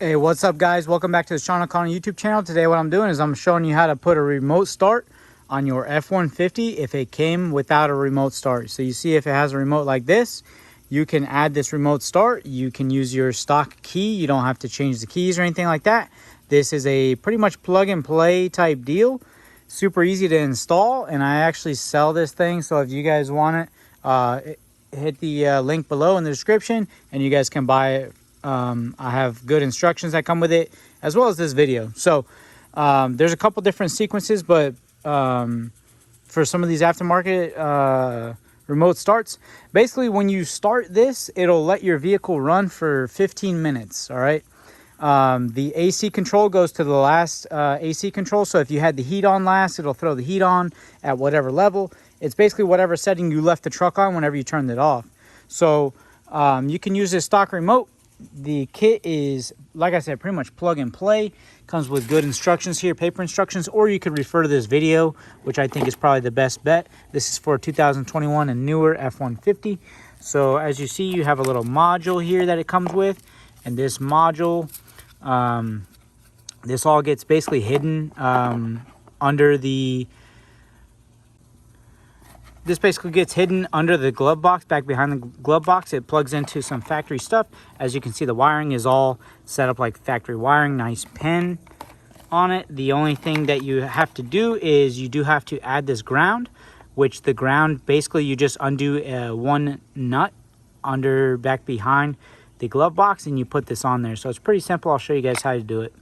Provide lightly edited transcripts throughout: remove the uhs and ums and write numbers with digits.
Hey, what's up guys? Welcome back to the Sean O'Connor YouTube channel. Today what I'm doing is I'm showing you how to put a remote start on your F-150 if it came without a remote start. So you see if it has a remote like this, you can add this remote start. You can use your stock key. You don't have to change the keys or anything like that. This is a pretty much plug and play type deal. Super easy to install, and I actually sell this thing. So if you guys want it, hit the link below in the description and you guys can buy it. I have good instructions that come with it, as well as this video. So there's a couple different sequences, but for some of these aftermarket remote starts, basically when you start this, it'll let your vehicle run for 15 minutes. All right. The AC control goes to the last AC control. So if you had the heat on last, it'll throw the heat on at whatever level. It's basically whatever setting you left the truck on whenever you turned it off. So you can use this stock remote. The kit is, like I said, pretty much plug and play. Comes with good instructions here, paper instructions, or you could refer to this video, which I think is probably the best bet. This is for 2021 and newer F-150. So as you see, you have a little module here that it comes with, and this module, this all gets basically hidden under the This basically gets hidden under the glove box, back behind the glove box. It plugs into some factory stuff. As you can see, the wiring is all set up like factory wiring. Nice pin on it. The only thing that you have to do is you do have to add this ground, which the ground, basically you just undo one nut under back behind the glove box and you put this on there. So it's pretty simple. I'll show you guys how to do it.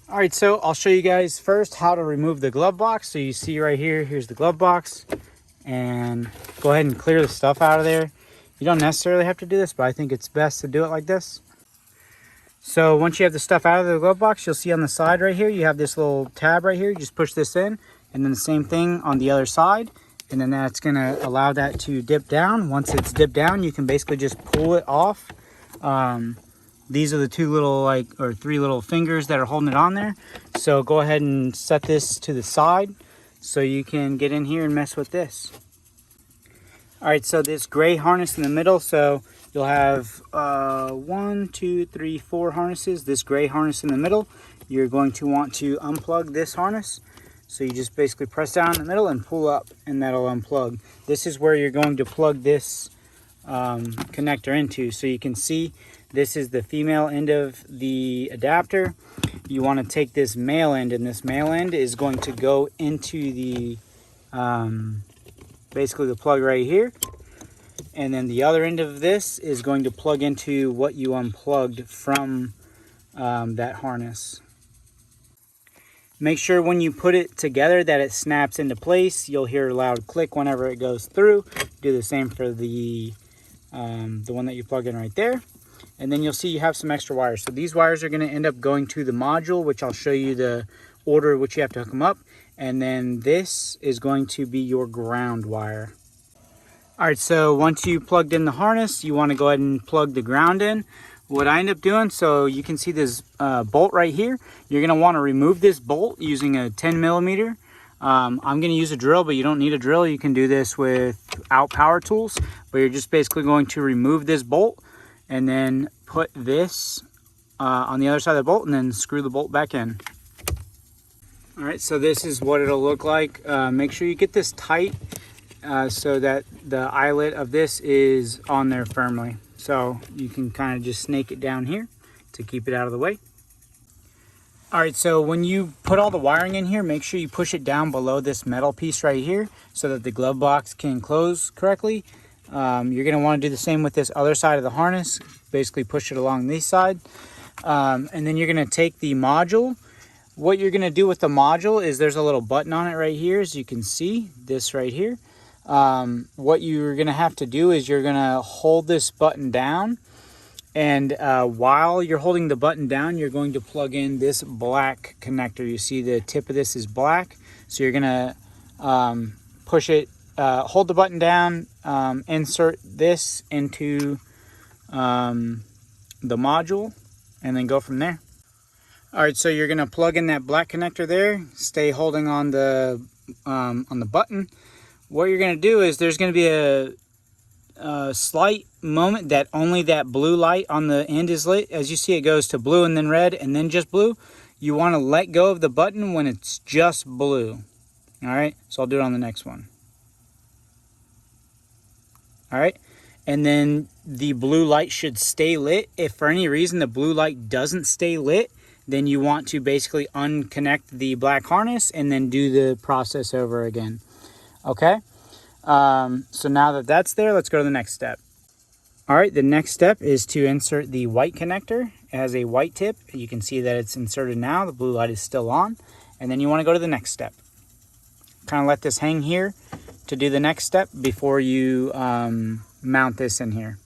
All right, so I'll show you guys first how to remove the glove box. So you see right here, here's the glove box. And go ahead and clear the stuff out of there. You don't necessarily have to do this, but I think it's best to do it like this. So once you have the stuff out of the glove box, you'll see on the side right here, you have this little tab right here. You just push this in, and then the same thing on the other side. And then that's gonna allow that to dip down. Once it's dipped down, you can basically just pull it off. These are the two little, or three little fingers that are holding it on there. So go ahead and set this to the side so you can get in here and mess with this. All right, so this gray harness in the middle, so you'll have 1, 2, 3, 4 harnesses. This gray harness in the middle, you're going to want to unplug this harness. So you just basically press down in the middle and pull up, and that'll unplug. This is where you're going to plug this connector into. So you can see this is the female end of the adapter. You want to take this male end, and this male end is going to go into the basically the plug right here, and then the other end of this is going to plug into what you unplugged from that harness. Make sure when you put it together that it snaps into place. You'll hear a loud click whenever it goes through. Do the same for the one that you plug in right there. And then you'll see you have some extra wires. So these wires are going to end up going to the module, which I'll show you the order which you have to hook them up. And then this is going to be your ground wire. All right, so once you plugged in the harness, you want to go ahead and plug the ground in. What I end up doing, so you can see this bolt right here. You're going to want to remove this bolt using a 10 millimeter. I'm going to use a drill, but you don't need a drill. You can do this without power tools. But you're just basically going to remove this bolt and then put this on the other side of the bolt and then screw the bolt back in. All right, so this is what it'll look like. Make sure you get this tight so that the eyelet of this is on there firmly. So you can kind of just snake it down here to keep it out of the way. All right, so when you put all the wiring in here, make sure you push it down below this metal piece right here so that the glove box can close correctly. You're going to want to do the same with this other side of the harness. Basically push it along this side. And then you're going to take the module. What you're going to do with the module is there's a little button on it right here, as you can see, this right here. What you're going to have to do is you're going to hold this button down. And while you're holding the button down, you're going to plug in this black connector. You see the tip of this is black. So you're going to push it, hold the button down, insert this into the module, and then go from there. All right, so you're going to plug in that black connector there. Stay holding on the button. What you're going to do is there's going to be a slight moment that only that blue light on the end is lit, as you see it goes to blue and then red and then just blue, you want to let go of the button when it's just blue. All right, so I'll do it on the next one. All right, and then the blue light should stay lit. If for any reason the blue light doesn't stay lit, then you want to basically unconnect the black harness and then do the process over again. Okay, so now that that's there, let's go to the next step. All right, the next step is to insert the white connector. It has a white tip. You can see that it's inserted now. The blue light is still on. And then you want to go to the next step. Kind of let this hang here to do the next step before you mount this in here.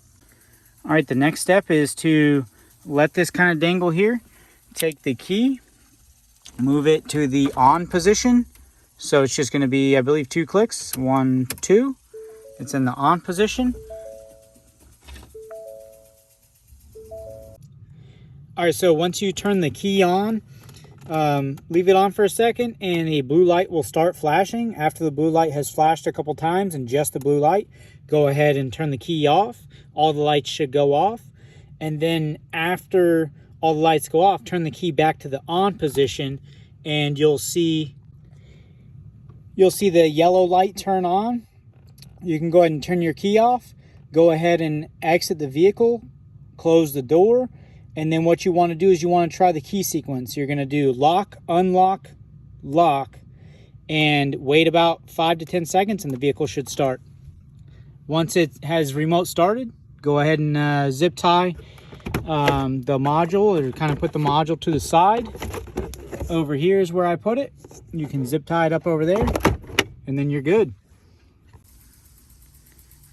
All right, the next step is to let this kind of dangle here. Take the key, move it to the on position. So it's just going to be, I believe, 2 clicks. 1, 2. It's in the on position. All right, so once you turn the key on, leave it on for a second and a blue light will start flashing. After the blue light has flashed a couple times and just the blue light, go ahead and turn the key off. All the lights should go off. And then after all the lights go off, turn the key back to the on position and you'll see the yellow light turn on. You can go ahead and turn your key off. Go ahead and exit the vehicle, close the door. And then what you want to do is you want to try the key sequence. You're going to do lock, unlock, lock, and wait about 5 to 10 seconds and the vehicle should start. Once it has remote started, go ahead and zip tie the module, or kind of put the module to the side. Over here is where I put it. You can zip tie it up over there and then you're good.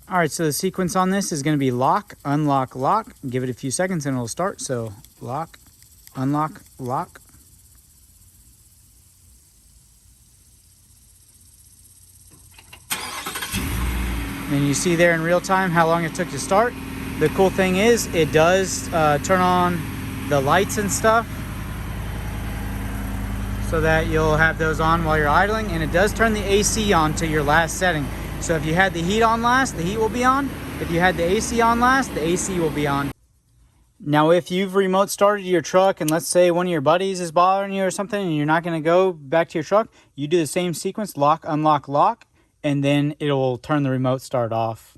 All right, so the sequence on this is going to be lock, unlock, lock. Give it a few seconds and it'll start. So lock, unlock, lock. And you see there in real time how long it took to start. The cool thing is it does turn on the lights and stuff so that you'll have those on while you're idling. And it does turn the AC on to your last setting. So if you had the heat on last, the heat will be on. If you had the AC on last, the AC will be on. Now, if you've remote started your truck and let's say one of your buddies is bothering you or something and you're not going to go back to your truck, you do the same sequence, lock, unlock, lock, and then it'll turn the remote start off.